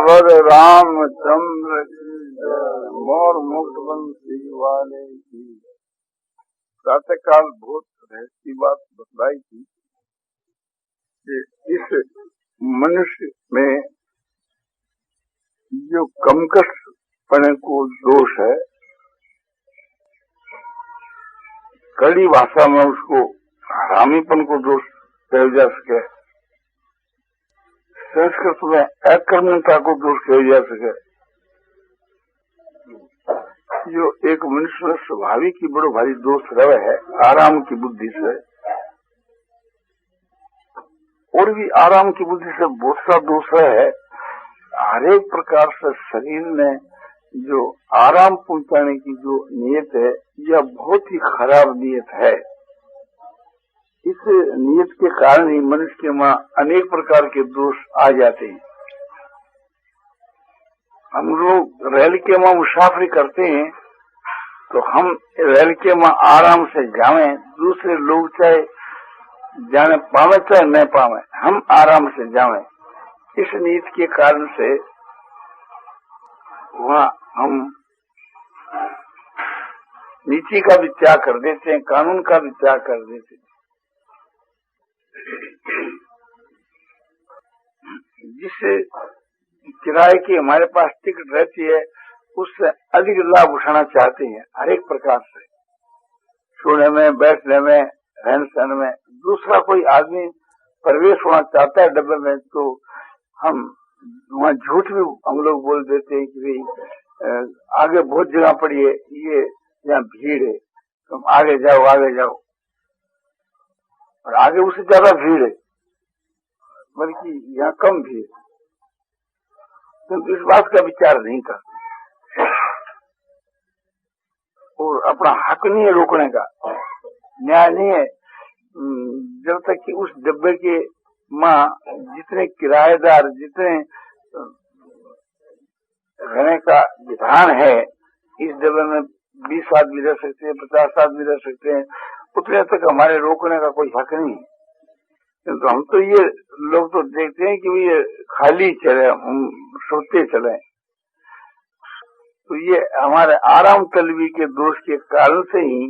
सियावर रामचंद्र की जय। मोर मुक्त बंसी वाले की। प्रातःकाल बहुत रहती बात बतलाई थी कि इस मनुष्य में जो कमकसपने को दोष है, कड़ी भाषा में उसको हरामीपन को दोष कहा जा सके, संस्कृत में अकर्मण्यता को दोष कहा जा सके। जो एक मनुष्य में स्वाभाविक ही बड़ो भारी दोष रहे है आराम की बुद्धि से, और भी आराम की बुद्धि से बहुत सा दोष है। हर एक प्रकार से शरीर में जो आराम पहुंचाने की जो नियत है, यह बहुत ही खराब नियत है। इस नियत के कारण ही मनुष्य के मां अनेक प्रकार के दोष आ जाते हैं। हम लोग रेल के मां मुसाफरी करते हैं तो हम रेल के मां आराम से जावें, दूसरे लोग चाहे जाने पावे चाहे न पावे, हम आराम से जावें। इस नीति के कारण से वहाँ हम नीति का भी त्याग कर देते हैं, कानून का भी त्याग कर देते हैं। जिससे किराए की हमारे पास टिकट रहती है, उससे अधिक लाभ उठाना चाहते हैं हर एक प्रकार से, सोने में, बैठने में, रहन सहन में। दूसरा कोई आदमी प्रवेश होना चाहता है डब्बे में, तो हम वहाँ झूठ भी हम लोग बोल देते हैं कि भाई आगे बहुत जगह पड़ी है, ये यहाँ भीड़ है, तुम आगे जाओ आगे जाओ। और आगे उससे ज्यादा भीड़ है, बल्कि यहाँ कम भीड़, किंतु इस बात का विचार नहीं करते और अपना हक नहीं है रोकने का, न्याय नहीं है। जब तक कि उस डब्बे के मां जितने किराएदार, जितने रहने का विधान है, इस डब्बे में 20 आदमी रह सकते हैं, 50 आदमी रह सकते हैं, उतने तक हमारे रोकने का कोई हक नहीं है। किंतु हम तो ये लोग तो देखते हैं कि ये खाली चले, सोते चले। तो ये हमारे आराम तलबी के दोष के कारण से ही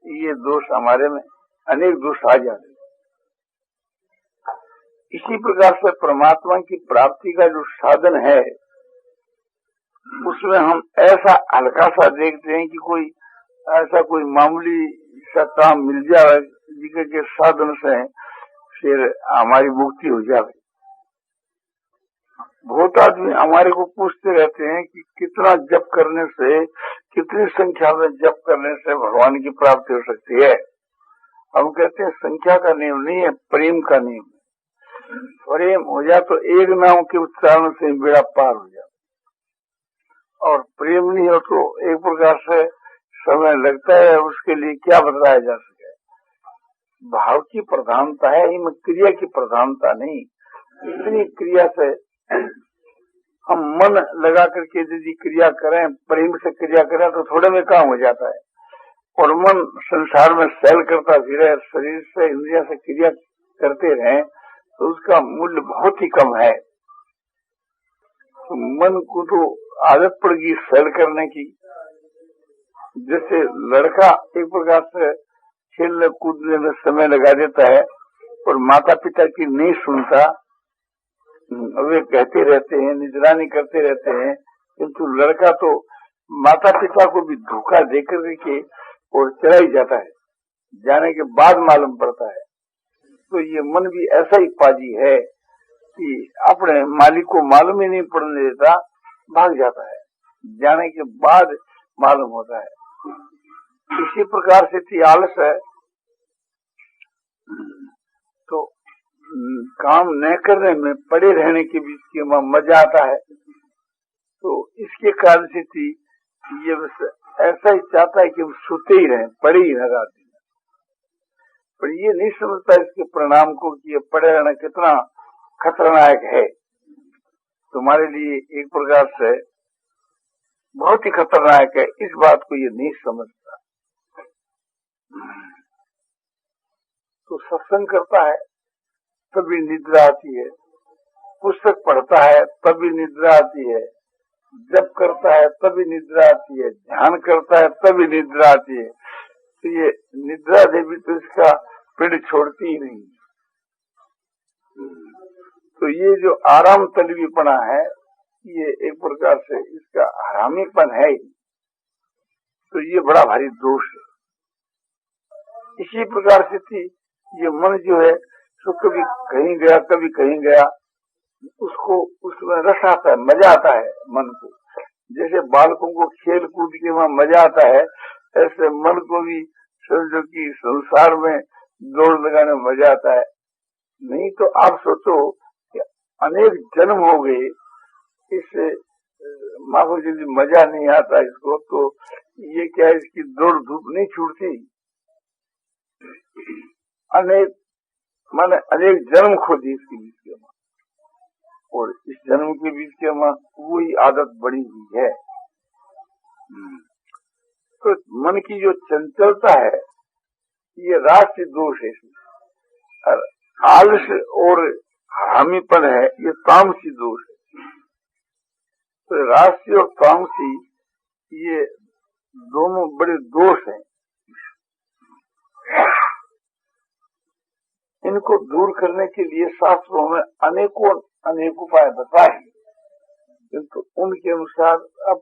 ये दोष हमारे में अनेक दोष आ जाते। इसी प्रकार से परमात्मा की प्राप्ति का जो साधन है, उसमें हम ऐसा हल्का सा देखते हैं कि कोई ऐसा कोई मामूली सा काम मिल जाए जिसके साधन से फिर हमारी मुक्ति हो जाए। बहुत आदमी हमारे को पूछते रहते हैं कि कितना जप करने से, कितनी संख्या में जप करने से भगवान की प्राप्ति हो सकती है। हम कहते हैं संख्या का नियम नहीं है, प्रेम का नियम है। प्रेम हो जाए तो एक नाम के उच्चारण से बेड़ा पार हो जाए, और प्रेम नहीं हो तो एक प्रकार से समय लगता है। उसके लिए क्या बताया जा सके। भाव की प्रधानता है, इनमें क्रिया की प्रधानता नहीं। इतनी क्रिया से हम मन लगा करके यदि क्रिया करें, प्रेम से क्रिया करें तो थोड़े में काम हो जाता है। और मन संसार में सैल करता फिरे, शरीर से इंद्रिया से क्रिया करते रहें तो उसका मूल्य बहुत ही कम है। तो मन को तो आदत पड़ गई सैल करने की। जैसे लड़का एक प्रकार से खेलने कूदने में समय लगा देता है और माता पिता की नहीं सुनता, वे कहते रहते हैं, निगरानी करते रहते हैं, किंतु लड़का तो माता पिता को भी धोखा देकर के और चला ही जाता है, जाने के बाद मालूम पड़ता है। तो ये मन भी ऐसा ही पाजी है कि अपने मालिक को मालूम ही नहीं पड़ने देता, भाग जाता है, जाने के बाद मालूम होता है। इसी प्रकार से थी आलस है, तो काम न करने में, पड़े रहने के बीच के मजा आता है। तो इसके कारण से थी ये ऐसा ही चाहता है कि हम सोते ही रहें, पड़े ही न रात दिन। पर ये नहीं समझता इसके परिणाम को कि ये पड़े रहना कितना खतरनाक है। तुम्हारे लिए एक प्रकार से बहुत ही खतरनाक है, इस बात को ये नहीं समझता। तो सत्संग करता है तभी निद्रा आती है, पुस्तक पढ़ता है तभी निद्रा आती है, जप करता है तभी निद्रा आती है, ध्यान करता है तभी निद्रा आती है। तो ये निद्रा देवी तो इसका पेड़ छोड़ती ही नहीं। तो ये जो आराम तलबीपना है, ये एक प्रकार से इसका हरामीपन है ही। तो ये बड़ा भारी दोष है। इसी प्रकार से थी ये मन जो है तो कभी कहीं गया कभी कहीं गया, उसको उसमें रस आता है, मजा आता है मन को। जैसे बालकों को खेल कूद के वहां मजा आता है, ऐसे मन को भी समझो कि संसार में दौड़ लगाने में मजा आता है। नहीं तो आप सोचो कि अनेक जन्म हो गए, इससे माँ को यदि मजा नहीं आता इसको, तो ये क्या इसकी दौड़ धूप नहीं छूटती। अनेक माने अनेक जन्म खो दी इसके बीच के माँ, और इस जन्म के बीच के माँ वही आदत बड़ी हुई है। तो मन की जो चंचलता है ये राष्ट्रीय दोष है इसमें, और आलस्य और हरामीपन है ये तामसी दोष है। तो राष्ट्रीय और तामसी ये दोनों बड़े दोष हैं। इनको दूर करने के लिए शास्त्रों में अनेक उपाय बताए, किंतु उनके अनुसार अब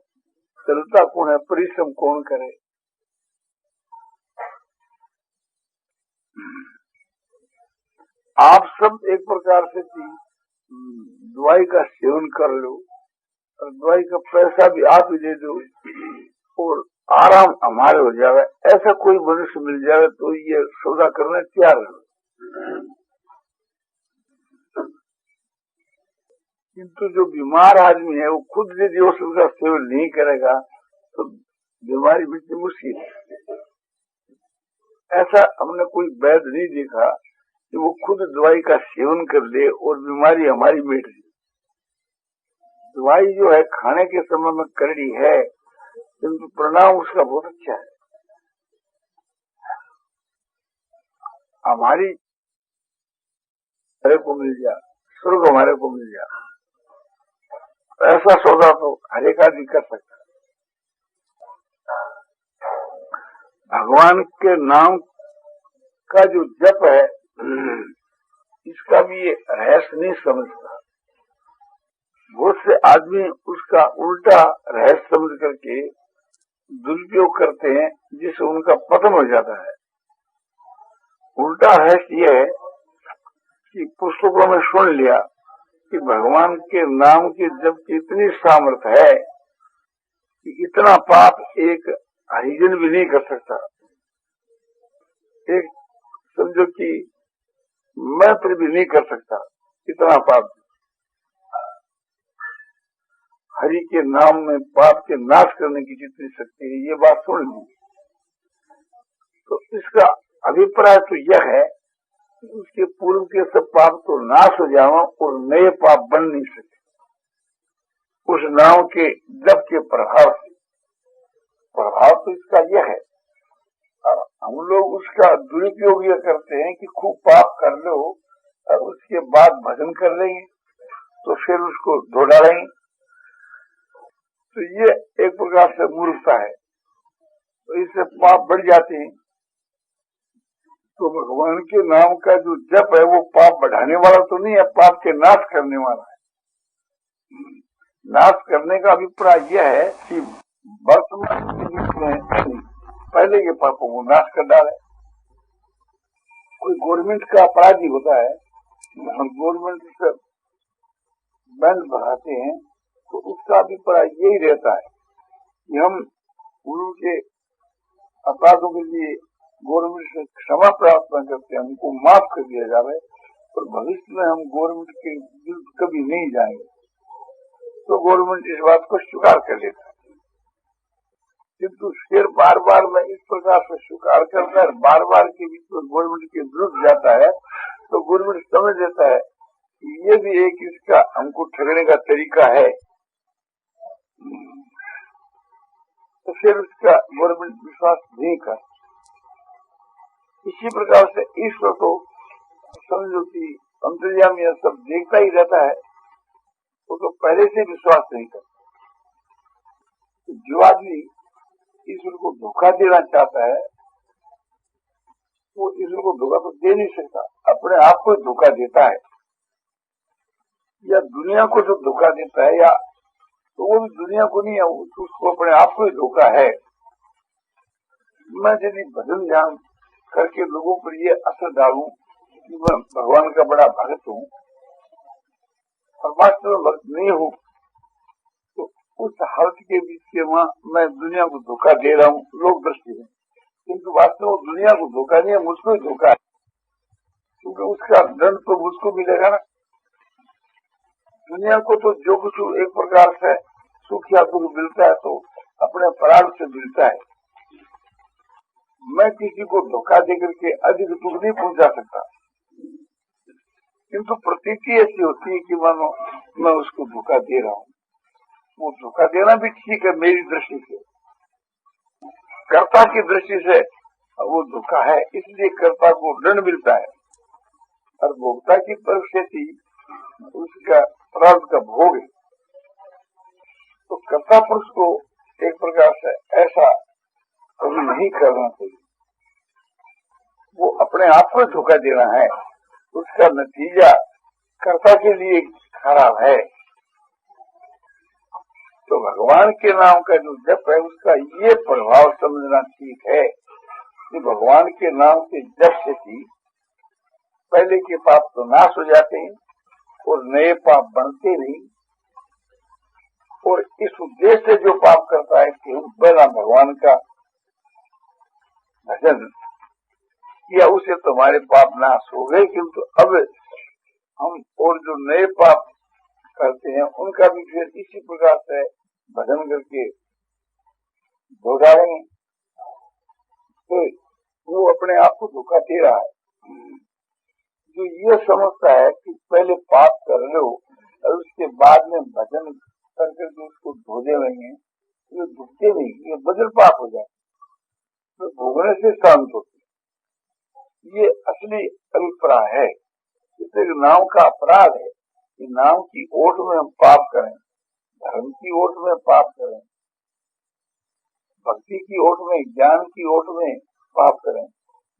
चलता कौन है, परिश्रम कौन करे। आप सब एक प्रकार से दवाई का सेवन कर लो और दवाई का पैसा भी आप ही दे दो और आराम हमारे हो जाए, ऐसा कोई मनुष्य मिल जाए तो ये सौदा करने तैयार है। किंतु जो बीमार आदमी है वो खुद यदि औषध का सेवन नहीं करेगा तो बीमारी मिटनी मुश्किल है। ऐसा हमने कोई वैद्य नहीं देखा कि वो खुद दवाई का सेवन कर ले और बीमारी हमारी मिट जाए। दवाई जो है खाने के समय में कड़वी है, किंतु परिणाम उसका बहुत अच्छा है। हमारी हमारे को मिल जाए, स्वर्ग हमारे को मिल जाए, ऐसा सौदा तो हर एक आदमी कर सकता है। भगवान के नाम का जो जप है इसका भी ये रहस्य नहीं समझता। बहुत से आदमी उसका उल्टा रहस्य समझ करके दुरुपयोग करते हैं, जिससे उनका पतन हो जाता है। उल्टा रहस्य ये है कि पुस्तकों में सुन लिया कि भगवान के नाम के जप की इतनी सामर्थ्य है कि इतना पाप एक हरिजन भी नहीं कर सकता। एक समझो कि मैं फिर भी नहीं कर सकता इतना पाप। हरि के नाम में पाप के नाश करने की जितनी शक्ति है, ये बात सुन ली। तो इसका अभिप्राय तो यह है कि उसके पूर्व के सब पाप तो नाश हो जाओ और नए पाप बन नहीं सके उस नाम के जप के प्रभाव से। प्रभाव तो इसका यह है, हम लोग उसका दुरुपयोग यह करते हैं कि खूब पाप कर लो और उसके बाद भजन कर लेंगे तो फिर उसको धो डालेंगे। तो ये एक प्रकार से मूर्खता है। तो इससे पाप बढ़ जाते हैं। तो भगवान के नाम का जो जप है वो पाप बढ़ाने वाला तो नहीं है, पाप के नाश करने वाला है। नाश करने का अभिप्राय यह है कि वर्तमान में पहले के पापों को नाश कर डाले। कोई गवर्नमेंट का अपराधी होता है, हम गवर्नमेंट से दंड बढ़ाते हैं, तो उसका अभिप्राय यही रहता है कि हम उनके अपराधों के लिए गवर्नमेंट से क्षमा प्रार्थना करते हैं, हमको माफ कर दिया जाए और भविष्य में हम गवर्नमेंट के विरुद्ध कभी नहीं जाएंगे। तो गवर्नमेंट इस बात को स्वीकार कर लेता है। किंतु फिर बार बार में इस प्रकार से स्वीकार करता है, बार बार के बीच में गवर्नमेंट के विरुद्ध जाता है, तो गवर्नमेंट समझ लेता है कि ये भी एक इसका हमको ठगने का तरीका है। तो फिर उसका गवर्नमेंट विश्वास नहीं कर। इसी प्रकार से ईश्वर को समझो कि अंतर्यामी सब देखता ही रहता है, वो तो पहले से विश्वास नहीं करता। तो जो आदमी ईश्वर को धोखा देना चाहता है वो ईश्वर को धोखा तो दे नहीं सकता, अपने आप को धोखा देता है या दुनिया को जो धोखा देता है, या तो वो भी दुनिया को नहीं है, उसको अपने आप को ही धोखा है। मैं यदि भजन ध्यान करके लोगों पर ये असर डालूं कि मैं भगवान का बड़ा भक्त हूँ और वास्तव में भक्त नहीं हूँ, तो उस हालत के बीच के वहाँ मैं दुनिया को धोखा दे रहा हूँ लोक दृष्टि में, किंतु वास्तव में दुनिया को धोखा नहीं है, मुझको ही धोखा है, क्योंकि उसका दंड तो मुझको मिलेगा ना। दुनिया को तो जो कुछ एक प्रकार से सुख या दुख मिलता है तो अपने प्राण से मिलता है। मैं किसी को धोखा देकर के अधिक दुख नहीं पहुंचा सकता, किंतु प्रतीति ऐसी होती है कि मानो मैं उसको धोखा दे रहा हूँ। वो धोखा देना भी ठीक है मेरी दृष्टि से, कर्ता की दृष्टि से वो धोखा है, इसलिए कर्ता को दंड मिलता है और भोक्ता की परिस्थिति उसका प्राप्त का भोग है। तो कर्ता पुरुष को एक प्रकार से ऐसा कभी नहीं करना चाहिए, वो अपने आप को धोखा देना है, उसका नतीजा कर्ता के लिए खराब है। तो भगवान के नाम का जो जप है उसका ये प्रभाव समझना ठीक है कि भगवान के नाम के जप से ही पहले के पाप तो नाश हो जाते हैं और नए पाप बनते नहीं। और इस उद्देश्य से जो पाप करता है कि हम पहला भगवान का भजन किया उसे तुम्हारे पाप नाश हो गए, किंतु अब हम और जो नए पाप करते हैं उनका भी फिर इसी प्रकार से भजन करके धो डालेंगे। तो वो अपने आप को धोखा दे रहा है। जो ये समझता है कि पहले पाप कर लो और उसके बाद में भजन करके जो उसको धो देंगे, ये धुकते नहीं, ये बदल पाप हो जाए, तो भोगने से शांत होते। ये असली अभिप्राय है। इसे नाम का अपराध है कि नाम की ओट में हम पाप करें, धर्म की ओट में पाप करें, भक्ति की ओट में, ज्ञान की ओट में पाप करें,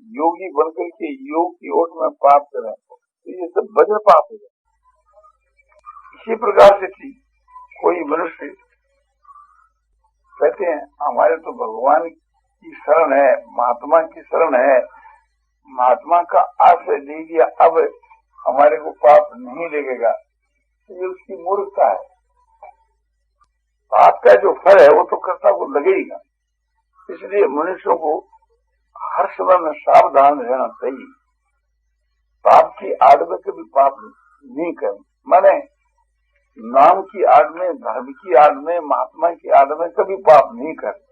योगी बनकर के योग की ओट में पाप करें, तो ये सब बदल पाप हो जाए। इसी प्रकार से थी कोई मनुष्य कहते हैं हमारे तो भगवान की शरण है, महात्मा की शरण है, महात्मा का आश्रय ले लिया, अब हमारे को पाप नहीं लगेगा, तो ये उसकी मूर्खता है। पाप का जो फल है वो तो कर्ता को लगेगा। इसलिए मनुष्यों को हर समय में सावधान रहना चाहिए, पाप की आड़ में कभी पाप नहीं करें। माने नाम की आड़ में, धर्म की आड़ में, महात्मा की आड़ में कभी पाप नहीं करें।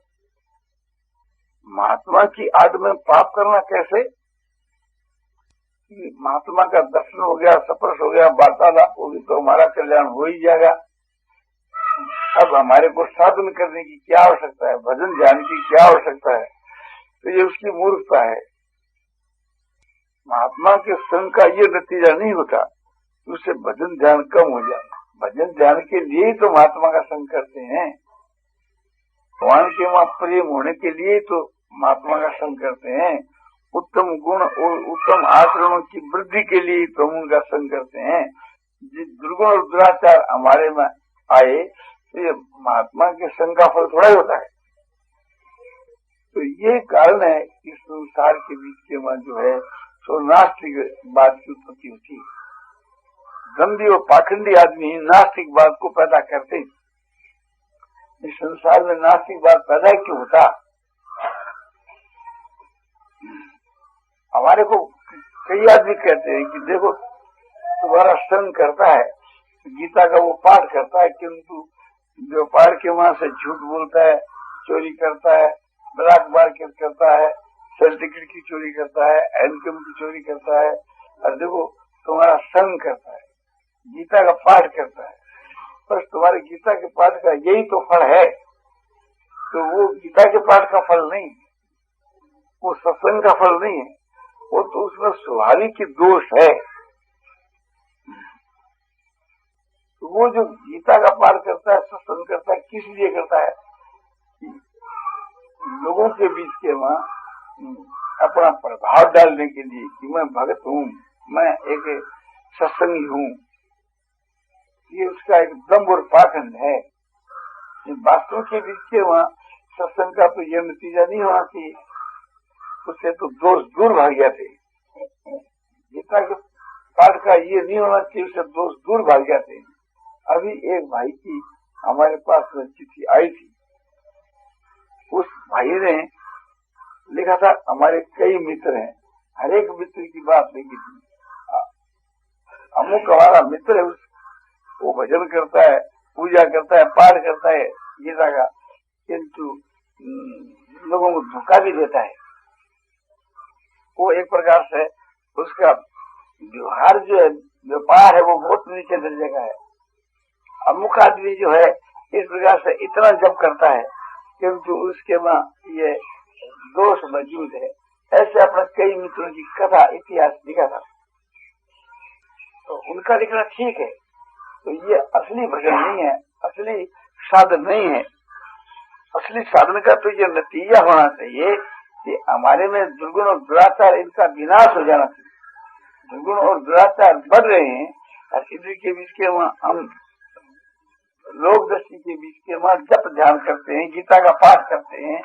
महात्मा की आड़ में पाप करना कैसे? महात्मा का दर्शन हो गया, स्पर्श हो गया, वार्तालाप होगी तो हमारा कल्याण हो ही जाएगा। अब हमारे को साधन करने की क्या आवश्यकता है, भजन ध्यान की क्या आवश्यकता है? तो ये उसकी मूर्खता है। महात्मा के संग का ये नतीजा नहीं होता, उससे भजन ध्यान कम हो जाए। भजन ध्यान के लिए ही तो महात्मा का संग करते हैं, भगवान के वहां प्रेम होने के लिए तो महात्मा का संग करते हैं, उत्तम गुण और उत्तम आचरणों की वृद्धि के लिए तो उनका संग करते हैं। जिस दुर्गुण और दुराचार हमारे में आए तो ये महात्मा के संग का फल थोड़ा ही होता है। तो ये कारण है कि संसार के बीच के में जो है सो नास्तिक बात की उत्पत्ति होती है। गंदी और पाखंडी आदमी नास्तिक बात को पैदा करते। इस संसार में नास्तिक बात पैदा क्यों होता? हमारे को कई आदमी कहते हैं कि देखो तुम्हारा संग करता है, गीता का वो पाठ करता है, किंतु व्यापार के वहां से झूठ बोलता है, चोरी करता है, ब्लैक मार्केट करता है, सर्टिफिकेट की चोरी करता है, इनकम की चोरी करता है, और देखो तुम्हारा संग करता है, गीता का पाठ करता है, बस तुम्हारे गीता के पाठ का यही तो फल है। तो वो गीता के पाठ का फल नहीं, वो सत्संग का फल नहीं है, वो तो उसमें स्वाभाविक की दोष है। तो वो जो गीता का पाठ करता है, सत्संग करता है, किस लिए करता है? लोगों के बीच के वहाँ अपना प्रभाव डालने के लिए कि मैं भगत हूँ, मैं एक सत्संगी हूँ। ये उसका एक दम्भ और पाखंड है। वास्तव के बीच के वहाँ सत्संग का तो यह नतीजा नहीं हुआ कि उससे तो दोष दूर भाग गया थे। गीता के पाठ का ये नहीं होना चाहिए उससे दोष दूर भाग जाते हैं। अभी एक भाई की हमारे पास चिट्ठी आई थी। उस भाई ने लिखा था, हमारे कई मित्र हैं, हर एक मित्र की बात लिखी थी। अमुक हमारा मित्र है, वो भजन करता है, पूजा करता है, पाठ करता है गीता का, किंतु लोगों को धोखा भी देता है। वो एक प्रकार से उसका व्यवहार जो है, व्यापार है, वो बहुत नीचे दर्जे का है। अमुक आदमी जो है इस प्रकार से इतना जप करता है, किंतु उसके वहाँ ये दोष मौजूद है। ऐसे अपने कई मित्रों की कथा इतिहास लिखा था। तो उनका लिखना ठीक है, तो ये असली भजन नहीं है, असली साधन नहीं है। असली साधन का तो ये नतीजा होना चाहिए कि हमारे में दुर्गुण और दुराचार इनका विनाश हो जाना चाहिए। दुर्गुण और दुराचार बढ़ रहे हैं और इधर के बीच के वहाँ हम लोक दृष्टि के बीच के वहाँ जप ध्यान करते हैं, गीता का पाठ करते हैं,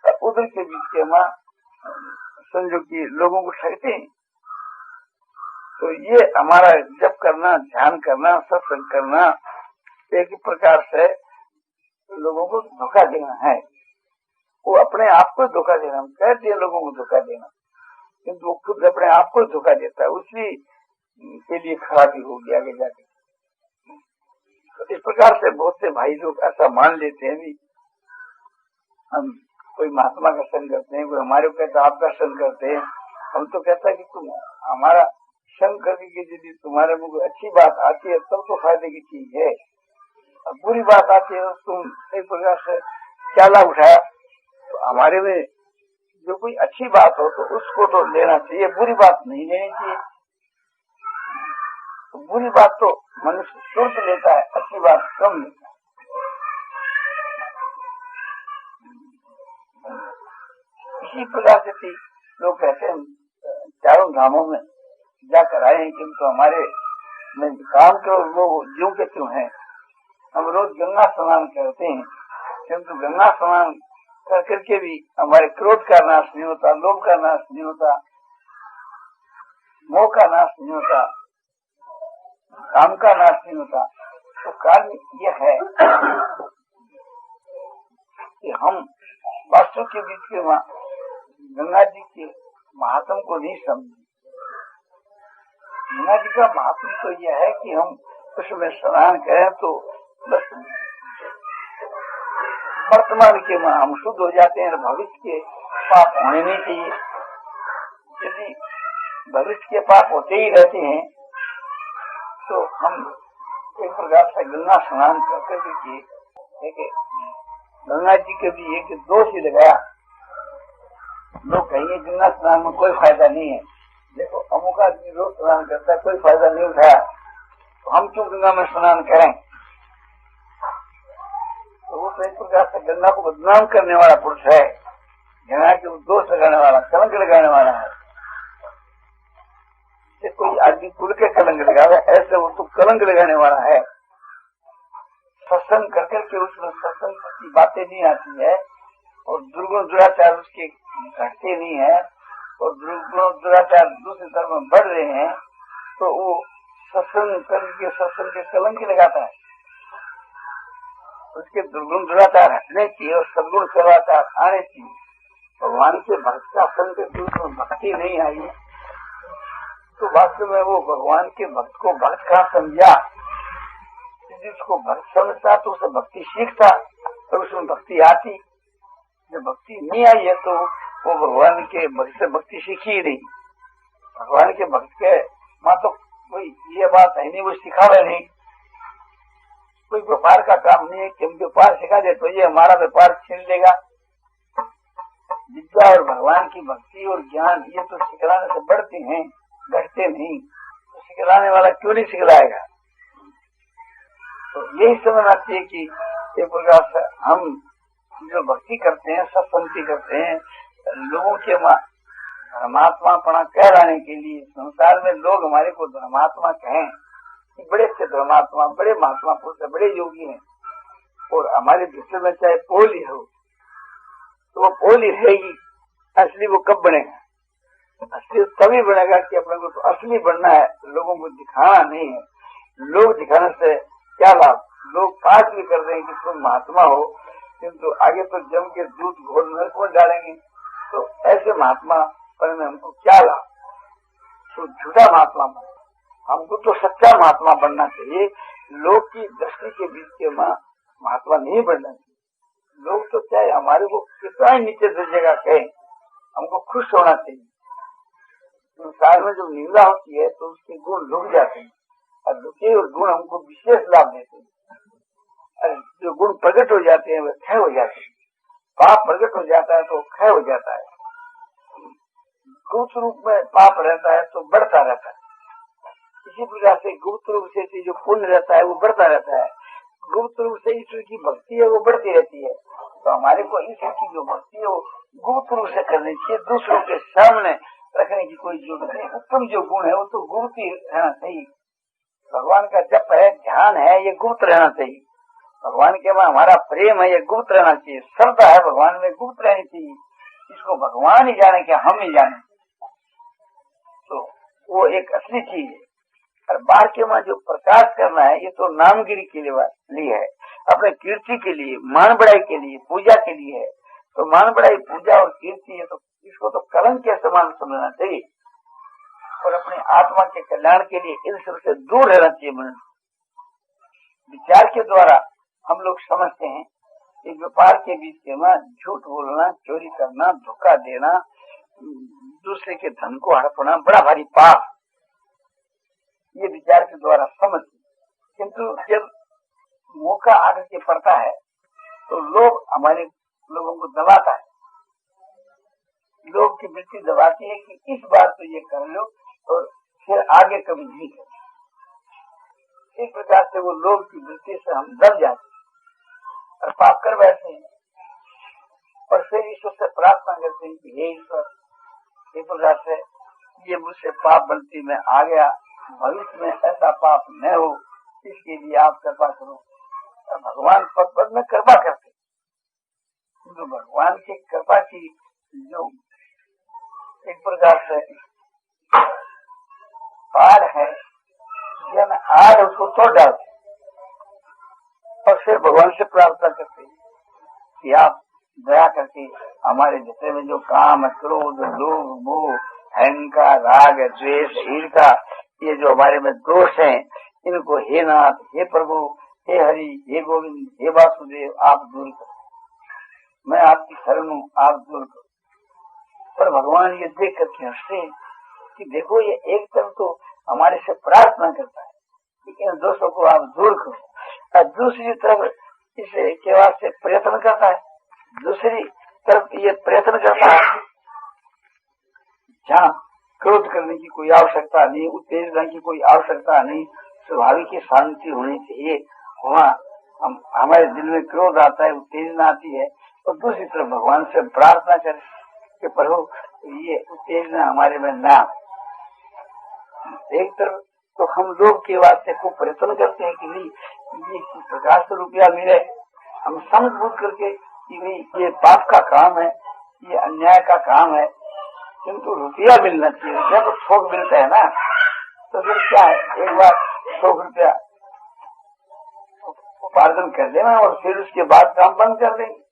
और उधर के बीच के वहाँ समझो कि लोगों को ठगते हैं। तो ये हमारा जप करना, ध्यान करना, सत्संग करना एक प्रकार से लोगों को धोखा देना है। वो अपने आप को धोखा देना, हम कहते हैं लोगों को धोखा देना, किंतु वो खुद अपने आप को धोखा देता है, उसी के लिए खराबी होगी आगे जाके। तो इस प्रकार से बहुत से भाई लोग ऐसा मान लेते हैं भी हम कोई महात्मा का संग करते हैं, कोई हमारे को कहता आपका संग करते हैं। हम तो कहता है कि तुम हमारा संग करके यदि तुम्हारे में कोई अच्छी बात आती है तब तो फायदे की चीज है, और बुरी बात आती है तुम एक प्रकार से क्या लाभ उठाया। तो हमारे में जो कोई अच्छी बात हो तो उसको तो लेना चाहिए, बुरी बात नहीं लेनी चाहिए। तो बुरी बात तो मनुष्य तुरंत लेता है, अच्छी बात कम लेता है। इसी प्रकार से लोग कहते हैं चारों धामों में जाकर आए हैं, किंतु हमारे में काम के लोग ज्यों के त्यों हैं। हम रोज गंगा स्नान करते हैं, किंतु गंगा स्नान कर करके भी हमारे क्रोध का नाश नहीं होता, लोभ का नाश नहीं होता, मोह का नाश नहीं होता, काम का नाश नहीं होता। तो कारण यह है कि हम वास्तु के बीच के गंगा जी के महात्म को नहीं समझे। गंगा जी का महात्म तो यह है कि हम उसमें स्नान करें तो बस वर्तमान के हम शुद्ध हो जाते हैं, भविष्य के पाप होने नहीं चाहिए। यदि भविष्य के पाप होते ही रहते हैं तो हम एक प्रकार से गंगा स्नान करते देखिए, गंगा जी के भी एक दोष ही लगाया। लोग कहेंगे गंगा स्नान में कोई फायदा नहीं है, देखो अमुक आदमी रोज स्नान करता है, कोई फायदा नहीं उठाया, तो हम क्यों गंगा में स्नान करें। तो वो एक प्रकार से गंगा को बदनाम करने वाला पुरुष है, गंगा के दोष लगाने वाला, कलंक लगाने वाला है। कोई आदमी खुल के कलंक लगावे, ऐसे वो तो कलंक लगाने वाला है। सत्संग करके के उसमें सत्संग की बातें नहीं आती है, और दुर्गुण दुराचार उसके घटते नहीं है, और दुर्गुण दुराचार दूसरी तरफ में बढ़ रहे हैं, तो वो सत्संग करके सत्संग के कलंक लगाता है। उसके दुर्गुण दुराचार हटने चाहिए और सदगुण सदाचार आने चाहिए। भगवान के भक्त का संग उसमें भक्ति नहीं आई तो वास्तव में वो भगवान के भक्त को भक्त कहाँ समझा। जिसको भक्त समझता तो उसे भक्ति सीखता और उसमें भक्ति आती। जब भक्ति नहीं आई है तो वो भगवान के भक्त से भक्ति सीखी ही नहीं। भगवान के भक्त के माँ तो कोई ये बात है नहीं, वो सिखावे नहीं। कोई व्यापार का काम नहीं है कि हम व्यापार सिखा दे तो ये हमारा व्यापार छीन लेगा। विद्या और भगवान की भक्ति और ज्ञान ये तो सिखलाने से बढ़ते हैं, घटते नहीं। तो सिखलाने वाला क्यों नहीं सिखलाएगा। तो यही समझना चाहिए कि एक प्रकार से हम जो भक्ति करते हैं, सत्संगति करते हैं, लोगों के धर्मात्मापना कहलाने के लिए, संसार में लोग हमारे को धर्मात्मा कहें, बड़े अच्छे धर्मात्मा, बड़े महात्मा पुरुष है, बड़े योगी हैं, और हमारे विषय में चाहे पोल ही हो तो वो पोल ही रहेगी। असली वो कब बनेगा? असली तभी बनेगा कि अपने को तो असली बनना है, लोगों को दिखाना नहीं है। लोग दिखाने से क्या लाभ? लोग पाठ भी कर रहे हैं कि तुम महात्मा हो, किंतु आगे तो जम के दूध घोल नरक में डालेंगे, तो ऐसे महात्मा पर में हमको क्या लाभ? तो झूठा महात्मा बने, हमको तो सच्चा महात्मा बनना चाहिए। लोग की दृष्टि के बीच के महात्मा नहीं बनना चाहिए। लोग तो चाहे हमारे को कितना ही नीचे दर्जे का कहे, हमको खुश होना चाहिए। संसार में जो निंदा होती है तो उसके गुण लुक जाते हैं, और लुके और गुण हमको विशेष लाभ देते हैं। और जो गुण प्रकट हो जाते हैं वे क्षय हो जाते हैं। पाप प्रकट हो जाता है तो क्षय हो जाता है। गुप्त रूप में पाप रहता है तो बढ़ता रहता है। इसी प्रकार से गुप्त रूप से जो पुण्य रहता है वो बढ़ता रहता है। गुप्त रूप से ईश्वर की भक्ति है वो बढ़ती रहती है। तो हमारे को ईश्वर की जो भक्ति है वो गुप्त रूप से करनी चाहिए, दूसरों के सामने रखने की कोई जरूरत नहीं। उत्तम जो गुण है वो तो गुप्त ही रहना चाहिए। भगवान का जप है, ध्यान है, ये गुप्त रहना चाहिए। भगवान के में हमारा प्रेम है, ये गुप्त रहना चाहिए। श्रद्धा है भगवान में, गुप्त रहनी चाहिए। इसको भगवान ही जाने क्या हम ही जाने, तो वो एक असली चीज है। और बाहर के में जो प्रकाश करना है ये तो नामगिरी के लिए है, अपने कीर्ति के लिए, मान बढ़ाई के लिए, पूजा के लिए है। तो मान बढ़ाई, पूजा और कीर्ति है, तो इसको तो कलंक के समान समझना चाहिए। और अपने आत्मा के कल्याण के लिए इन सबसे दूर रहना चाहिए। विचार के द्वारा हम लोग समझते हैं कि व्यापार के बीच में झूठ बोलना, चोरी करना, धोखा देना, दूसरे के धन को हड़पना बड़ा भारी पाप, ये विचार के द्वारा समझ। किंतु जब मौका आकर के पड़ता है तो लोग हमारे लोगों को दबाता है, लोग की वृत्ति दबाती है कि इस बार तो ये कर लो और फिर आगे कभी नहीं कर। इस प्रकार से वो लोग की वृत्ति से हम दब जाते हैं और पाप कर बैठते हैं। और फिर ईश्वर से प्रार्थना करते हैं कि हे ईश्वर, इस प्रकार से ये मुझसे पाप गलती में आ गया, भविष्य में ऐसा पाप न हो, इसके लिए आप कृपा करो। और भगवान पद पद में कृपा करते, तो भगवान की कृपा की जो एक प्रकार से पार है, जन आर उसको तोड़ डालते और फिर भगवान से प्रार्थना करते कि आप दया करके हमारे विषय में जो काम, क्रोध, लोभ, मोह, अहंकार, राग, द्वेष, ईर्ष्या, ये जो हमारे में दोष हैं, इनको हे नाथ, हे प्रभु, हे हरि, हे गोविंद, हे वासुदेव, आप दूर करो। मैं आपकी शरण हूँ, आप दूर करो। पर भगवान ये देख करके हंसते कि देखो ये एक तरफ तो हमारे से प्रार्थना करता है कि इन दोषों को आप दूर करो, और दूसरी तरफ इसे के वास्ते प्रयत्न करता है। दूसरी तरफ ये प्रयत्न करता है जहाँ क्रोध करने की कोई आवश्यकता नहीं, उत्तेजना की कोई आवश्यकता नहीं, स्वाभाविक की शांति होनी चाहिए, वहाँ हमारे दिल में क्रोध आता है, उत्तेजना आती है। और दूसरी तरफ भगवान से प्रार्थना करें कि प्रभु ये उत्तेजना हमारे में ना। एक तरफ तो हम लोग के वास्ते को प्रयत्न करते हैं कि नहीं ये किस प्रकार से रुपया मिले, हम समझ करके कि नहीं ये पाप का काम है, ये अन्याय का काम है, किंतु रुपया मिलना चाहिए। जब थोक मिलता है ना तो फिर क्या है, एक बार 100 रुपया उपार्जन कर देना और फिर उसके बाद काम बंद कर देंगे।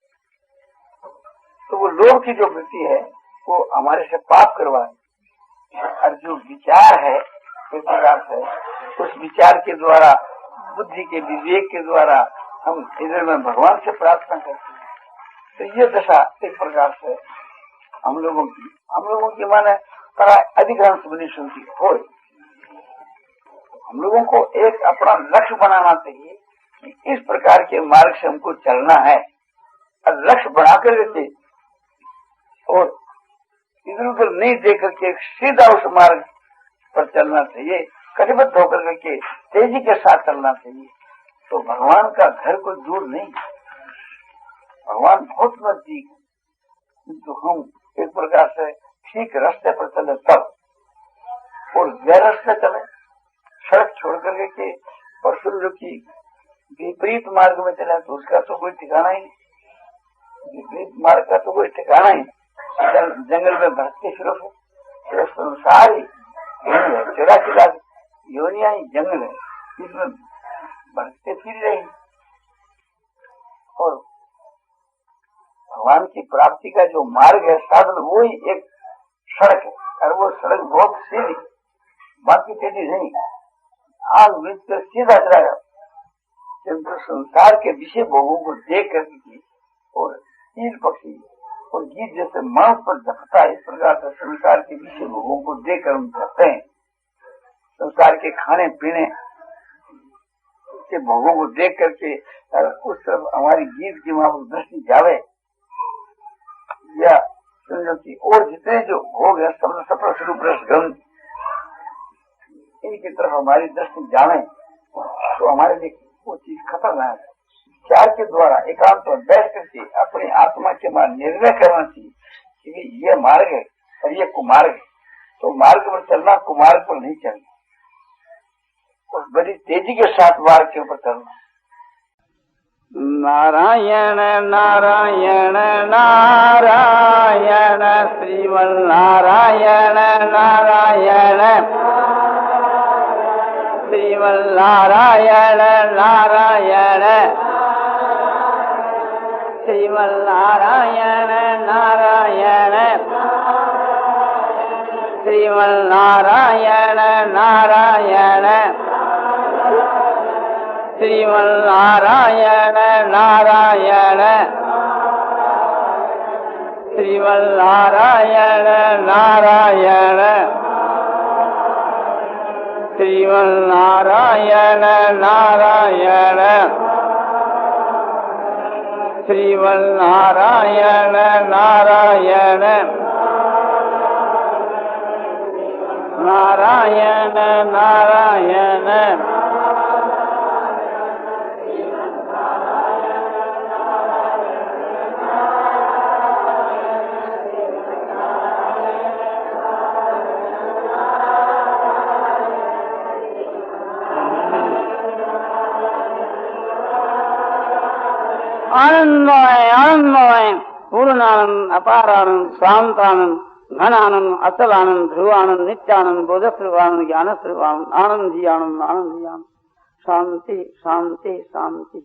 तो वो लोग की जो वृत्ति है वो हमारे से पाप करवाए। और जो विचार है इस प्रकार से, उस विचार के द्वारा, बुद्धि के विवेक के द्वारा हम इधर में भगवान से प्रार्थना करते हैं। तो ये दशा एक प्रकार से हम लोगों की माने अधिकांश मनुष्यों की हो। हम लोगों को एक अपना लक्ष्य बनाना चाहिए कि इस प्रकार के मार्ग से हमको चलना है, और लक्ष्य बनाकर के और इधर उधर नहीं देख करके सीधा उस मार्ग पर चलना चाहिए, कटिबद्ध होकर के तेजी के साथ चलना चाहिए। तो भगवान का घर कोई दूर नहीं, भगवान बहुत नजदीक है। किंतु हम एक प्रकार से ठीक रास्ते पर चले तब, और गैर रास्ते चले, सड़क छोड़ करके के परशुराम की विपरीत मार्ग में चला तो उसका तो कोई ठिकाना ही नहीं, विपरीत मार्ग का तो कोई ठिकाना ही। जंगल में भटकते सिर्फ है, संसार ही 84 लाख योनिया ही जंगल है, इसमें भटकते फिर रहे। और भगवान की प्राप्ति का जो मार्ग है, साधन, वो ही एक सड़क है, और वो सड़क बहुत सीधी, बाकी टेढ़ी नहीं, आग बीच कर सीधा चला। किंतु संसार के विषय भोगों को देख करके और चील पक्षी और गीत जैसे मांस पर झपटा है, इस प्रकार से संसार के विषय भोगों को देखकर हम चाहते हैं। संसार के खाने पीने के भोगों को देख करके उस तरफ हमारी गीत की वहां पर दृष्टि जावे, या समझो कि और जितने जो भोग है सब सफल स्वरूप रसगंध, इनकी तरफ हमारी दृष्टि जावे तो हमारे लिए वो चीज खतरनाक है। विचार के द्वारा एकांत में बैठ करके अपनी आत्मा के बाद निर्णय करना चाहिए कि ये मार्ग है और ये कुमार्ग है, तो मार्ग पर चलना, कुमार्ग पर नहीं चलना, और बड़ी तेजी के साथ मार्ग के ऊपर चलना। नारायण नारायण नारायण श्रीमन्नारायण नारायण श्रीमन्नारायण नारायण श्रीमन्नारायण नारायण श्रीमन्नारायण नारायण श्रीमन्नारायण नारायण श्रीमन्नारायण नारायण श्रीमन्नारायण नारायण श्रीमन्नारायण नारायण नारायण नारायण आनंदमय आनंदमय पूर्णानंद अपारानंद शांतानंद घनानंद अचलानंद ध्रुवानंद नित्यानंद बोधस्वरूपानंद ज्ञानस्वरूपानंद आनंद ही आनंद आनंद ही आनंद शांति शांति शांति।